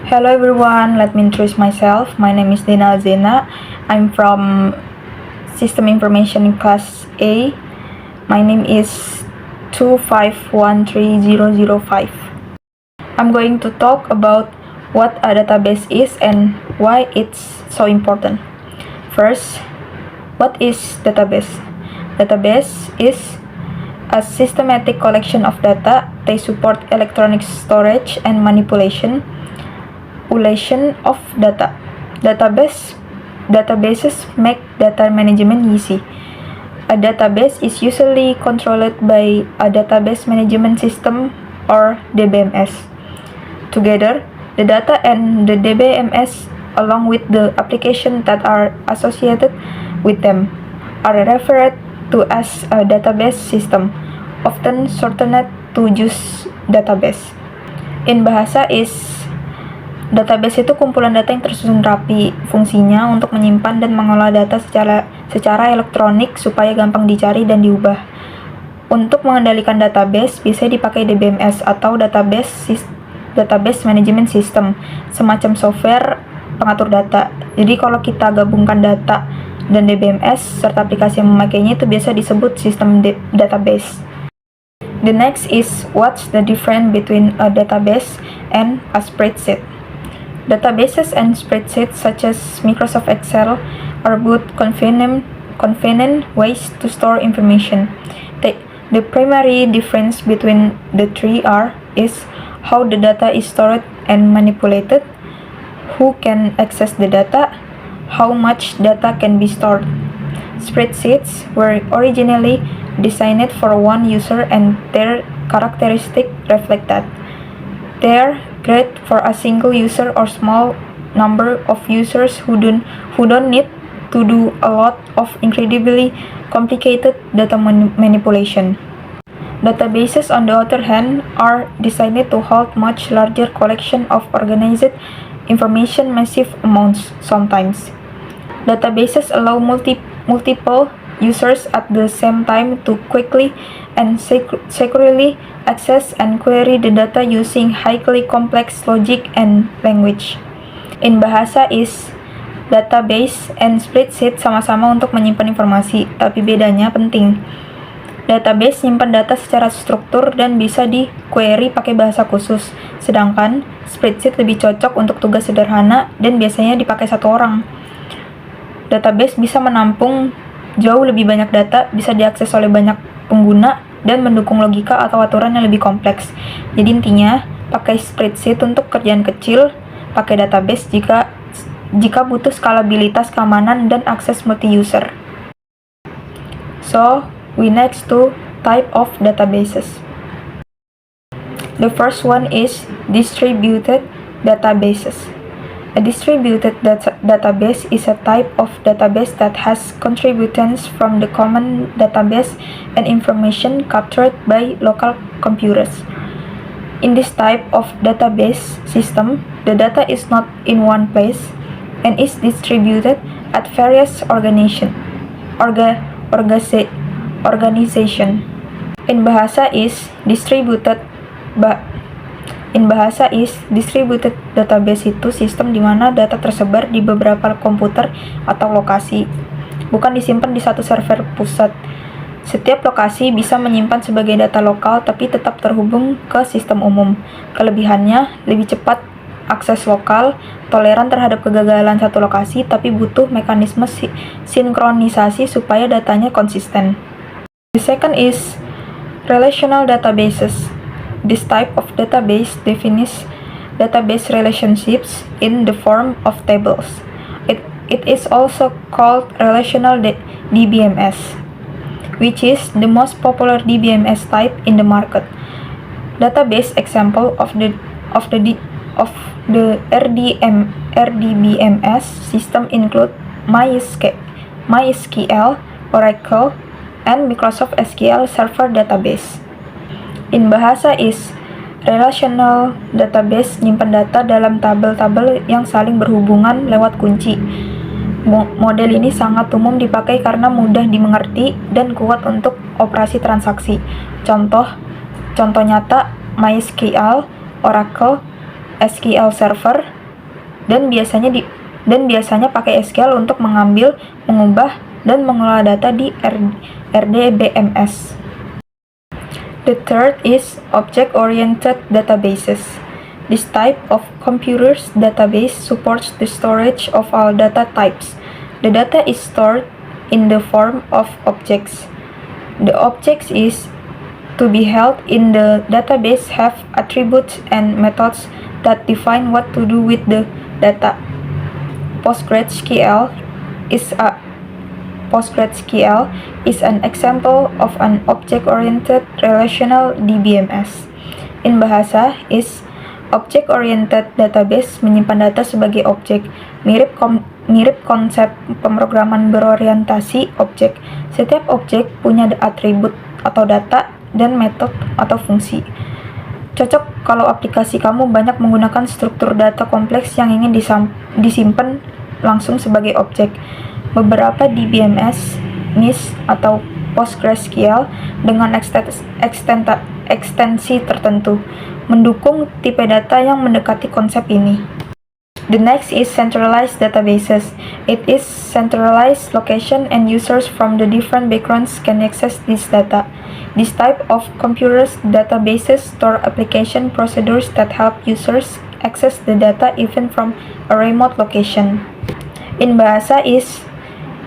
Hello everyone, let me introduce myself. My name is Dina Alzena. I'm from System Information in Class A. My name is 2513005. I'm going to talk about what a database is and why it's so important. First, what is database? Database is a systematic collection of data. They support electronic storage and manipulation of data. Databases make data management easy. A database is usually controlled by a database management system or DBMS. Together, the data and the DBMS, along with the applications that are associated with them, are referred to as a database system, often shortened to just database. In bahasa database itu kumpulan data yang tersusun rapi. Fungsinya untuk menyimpan dan mengolah data secara elektronik supaya gampang dicari dan diubah. Untuk mengendalikan database, bisa dipakai DBMS atau database management system, semacam software pengatur data. Jadi kalau kita gabungkan data dan DBMS serta aplikasi yang memakainya, itu biasa disebut sistem database. The next is what's the difference between a database and a spreadsheet. Databases and spreadsheets such as Microsoft Excel are both convenient ways to store information. The primary difference between the three is how the data is stored and manipulated, who can access the data, how much data can be stored. Spreadsheets were originally designed for one user and their characteristics reflect that. They're great for a single user or small number of users who don't need to do a lot of incredibly complicated data manipulation. Databases, on the other hand, are designed to hold much larger collection of organized information, massive amounts sometimes. Databases allow multiple users at the same time to quickly and securely access and query the data using highly complex logic and language. In bahasa database and spreadsheet sama-sama untuk menyimpan informasi, tapi bedanya penting. Database nyimpan data secara struktur dan bisa di-query pakai bahasa khusus, sedangkan spreadsheet lebih cocok untuk tugas sederhana dan biasanya dipakai satu orang. Database bisa menampung jauh lebih banyak data, bisa diakses oleh banyak pengguna, dan mendukung logika atau aturan yang lebih kompleks. Jadi intinya, pakai spreadsheet untuk kerjaan kecil, pakai database jika butuh skalabilitas, keamanan, dan akses multi-user. So, we next to type of databases. The first one is distributed databases. A distributed database is a type of database that has contributions from the common database and information captured by local computers. In this type of database system, the data is not in one place and is distributed at various organization. In bahasa distributed database itu sistem di mana data tersebar di beberapa komputer atau lokasi, bukan disimpan di satu server pusat. Setiap lokasi bisa menyimpan sebagai data lokal tapi tetap terhubung ke sistem umum. Kelebihannya lebih cepat akses lokal, toleran terhadap kegagalan satu lokasi, tapi butuh mekanisme sinkronisasi supaya datanya konsisten. The second is relational databases. This type of database defines database relationships in the form of tables. It is also called relational DBMS, which is the most popular DBMS type in the market. Database example of the RDBMS system include MySQL, Oracle, and Microsoft SQL Server Database. In bahasa relational database nyimpan data dalam tabel-tabel yang saling berhubungan lewat kunci. Model ini sangat umum dipakai karena mudah dimengerti dan kuat untuk operasi transaksi. Contoh nyata MySQL, Oracle, SQL Server, dan biasanya pakai SQL untuk mengambil, mengubah, dan mengelola data di RDBMS. The third is object-oriented databases. This type of computer's database supports the storage of all data types. The data is stored in the form of objects. The objects is to be held in the database have attributes and methods that define what to do with the data. PostgreSQL is an example of an object-oriented relational DBMS. In bahasa is object-oriented database menyimpan data sebagai objek, mirip konsep pemrograman berorientasi objek. Setiap objek punya atribut atau data dan metode atau fungsi. Cocok kalau aplikasi kamu banyak menggunakan struktur data kompleks yang ingin disimpan langsung sebagai objek. Beberapa DBMS, NIS atau PostgreSQL dengan ekstensi tertentu mendukung tipe data yang mendekati konsep ini. The next is centralized databases. It is centralized location and users from the different backgrounds can access this data. This type of computers databases store application procedures that help users access the data even from a remote location. In bahasa is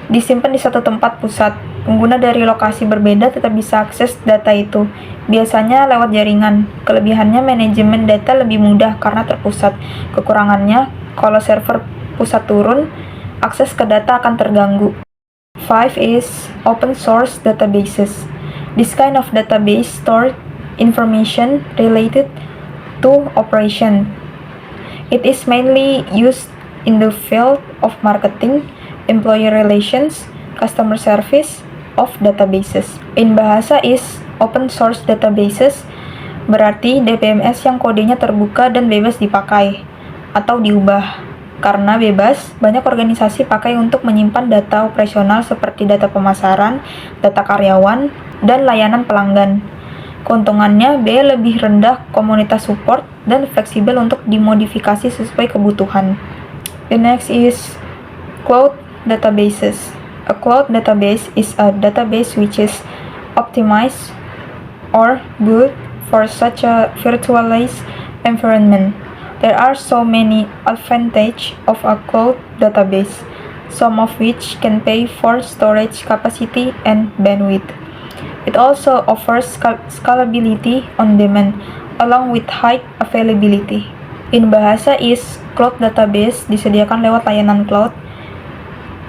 disimpan di satu tempat pusat. Pengguna dari lokasi berbeda tetap bisa akses data itu, biasanya lewat jaringan. Kelebihannya manajemen data lebih mudah karena terpusat. Kekurangannya, kalau server pusat turun, akses ke data akan terganggu. 5 is open source databases. This kind of database store information related to operation. It is mainly used in the field of marketing, employee relations, customer service of databases. In bahasa is open source databases berarti DBMS yang kodenya terbuka dan bebas dipakai atau diubah. Karena bebas, banyak organisasi pakai untuk menyimpan data operasional seperti data pemasaran, data karyawan, dan layanan pelanggan. Keuntungannya, biaya lebih rendah, komunitas support, dan fleksibel untuk dimodifikasi sesuai kebutuhan. The next is cloud databases. A cloud database is a database which is optimized or built for such a virtualized environment. There are so many advantages of a cloud database, some of which can pay for storage capacity and bandwidth. It also offers scalability on demand, along with high availability. In bahasa is cloud database disediakan lewat layanan cloud.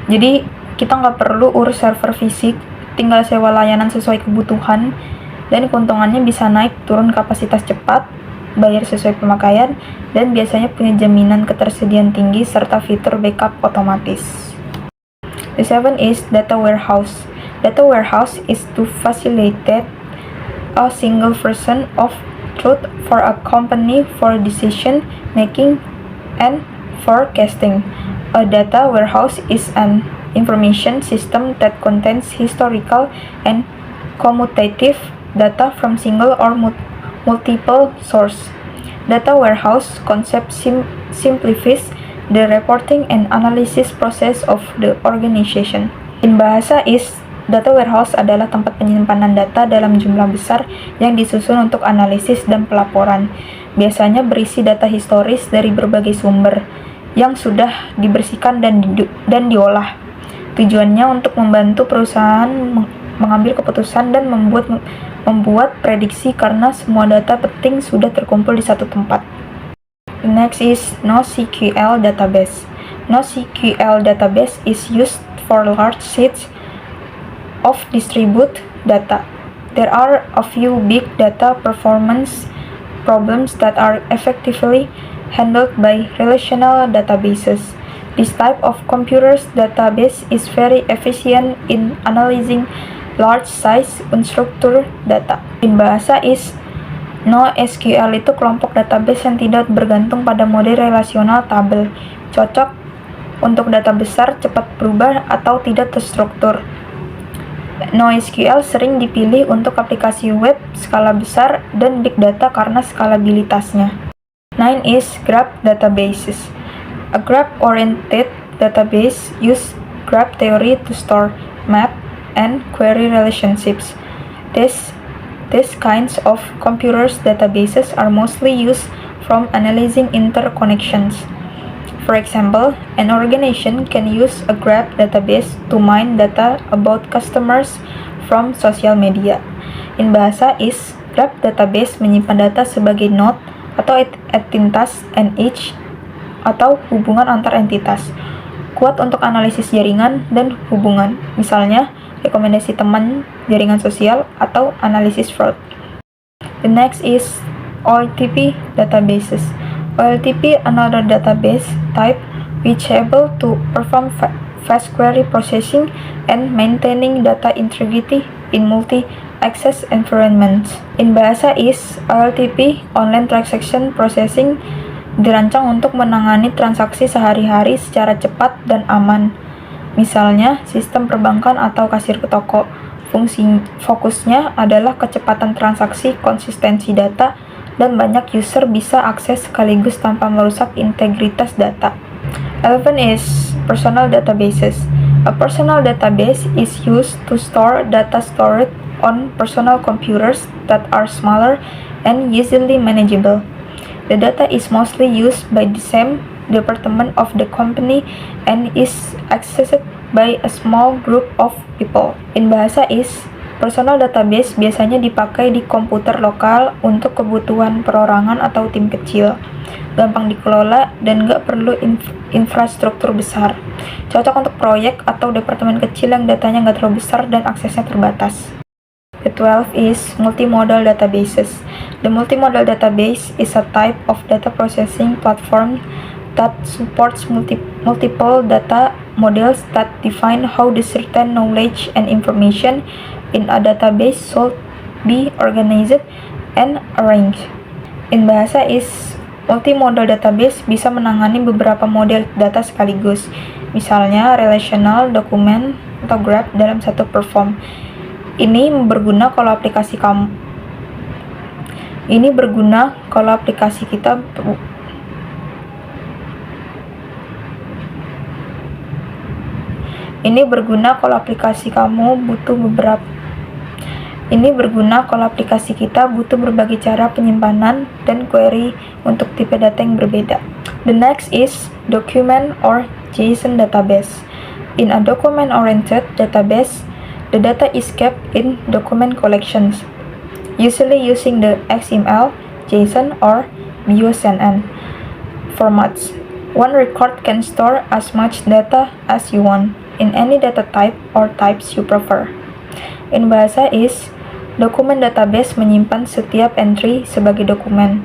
Jadi kita nggak perlu urus server fisik, tinggal sewa layanan sesuai kebutuhan, dan keuntungannya bisa naik turun kapasitas cepat, bayar sesuai pemakaian, dan biasanya punya jaminan ketersediaan tinggi serta fitur backup otomatis. The 7 is data warehouse. Data warehouse is to facilitate a single version of truth for a company for decision making and forecasting. A data warehouse is an information system that contains historical and commutative data from single or multiple sources. Data warehouse concept simplifies the reporting and analysis process of the organization. In bahasa is, data warehouse adalah tempat penyimpanan data dalam jumlah besar yang disusun untuk analisis dan pelaporan. Biasanya berisi data historis dari berbagai sumber yang sudah dibersihkan dan diolah. Tujuannya untuk membantu perusahaan mengambil keputusan dan membuat prediksi karena semua data penting sudah terkumpul di satu tempat. The next is NoSQL database. NoSQL database is used for large sets of distributed data. There are a few big data performance problems that are effectively handled by relational databases. This type of computer's database is very efficient in analyzing large size unstructured data. In bahasa is, NoSQL itu kelompok database yang tidak bergantung pada model relasional tabel, cocok untuk data besar, cepat berubah, atau tidak terstruktur. NoSQL sering dipilih untuk aplikasi web skala besar dan big data karena skalabilitasnya. 9 is graph databases. A graph-oriented database uses graph theory to store, map, and query relationships. These kinds of computers databases are mostly used from analyzing interconnections. For example, an organization can use a graph database to mine data about customers from social media. In bahasa is, graph database menyimpan data sebagai node atau entitas and edge atau hubungan antar entitas. Kuat untuk analisis jaringan dan hubungan, misalnya rekomendasi teman, jaringan sosial, atau analisis fraud. The next is OLTP databases. OLTP another database type which able to perform fast query processing and maintaining data integrity in multi-access environments. In bahasa is, OLTP online transaction processing dirancang untuk menangani transaksi sehari-hari secara cepat dan aman. Misalnya, sistem perbankan atau kasir ke toko. Fokusnya adalah kecepatan transaksi, konsistensi data, dan banyak user bisa akses sekaligus tanpa merusak integritas data. 11 is personal databases. A personal database is used to store data stored on personal computers that are smaller and easily manageable. The data is mostly used by the same department of the company and is accessed by a small group of people. In bahasa is, personal database biasanya dipakai di komputer lokal untuk kebutuhan perorangan atau tim kecil. Gampang dikelola dan nggak perlu infrastruktur besar. Cocok untuk proyek atau departemen kecil yang datanya nggak terlalu besar dan aksesnya terbatas. The 12 is multimodal databases. The multimodal database is a type of data processing platform that supports multiple data models that define how the certain knowledge and information in a database should be organized and arranged. In bahasa is, multimodal database bisa menangani beberapa model data sekaligus, misalnya relational, dokumen, atau graph dalam satu platform. Ini berguna kalau aplikasi kita butuh berbagai cara penyimpanan dan query untuk tipe data yang berbeda. The next is document or JSON database. In a document-oriented database, the data is kept in document collections, usually using the XML, JSON, or BUSNN formats. One record can store as much data as you want, in any data type or types you prefer. In bahasa is, dokumen database menyimpan setiap entry sebagai dokumen.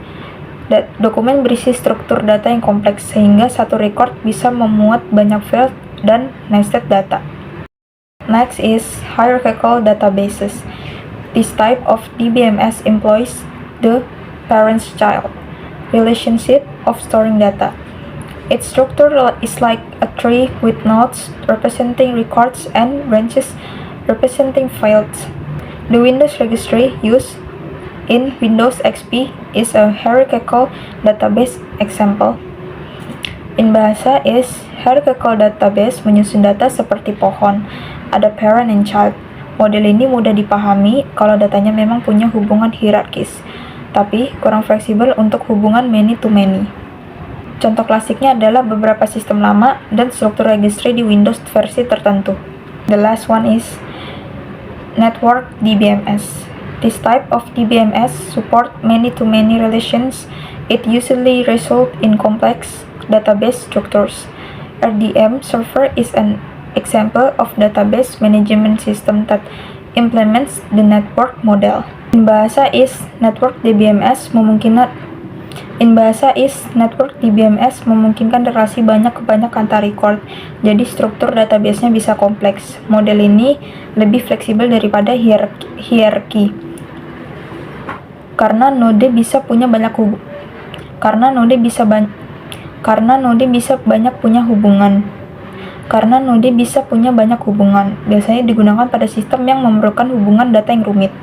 Dokumen berisi struktur data yang kompleks, sehingga satu record bisa memuat banyak field dan nested data. Next is hierarchical databases. This type of DBMS employs the parent-child relationship of storing data. Its structure is like a tree with nodes representing records and branches representing fields. The Windows registry used in Windows XP is a hierarchical database example. In bahasa is, hierarchical database menyusun data seperti pohon. Ada parent and child. Model ini mudah dipahami kalau datanya memang punya hubungan hierarkis, tapi kurang fleksibel untuk hubungan many to many. Contoh klasiknya adalah beberapa sistem lama dan struktur registry di Windows versi tertentu. The last one is network DBMS. This type of DBMS support many to many relations. It usually results in complex database structures. RDM server is an example of database management system that implements the network model. In bahasa is, network DBMS memungkinkan relasi banyak antar record, jadi struktur database-nya bisa kompleks. Model ini lebih fleksibel daripada hierarki. Karena node bisa banyak punya banyak hubungan, biasanya digunakan pada sistem yang memerlukan hubungan data yang rumit.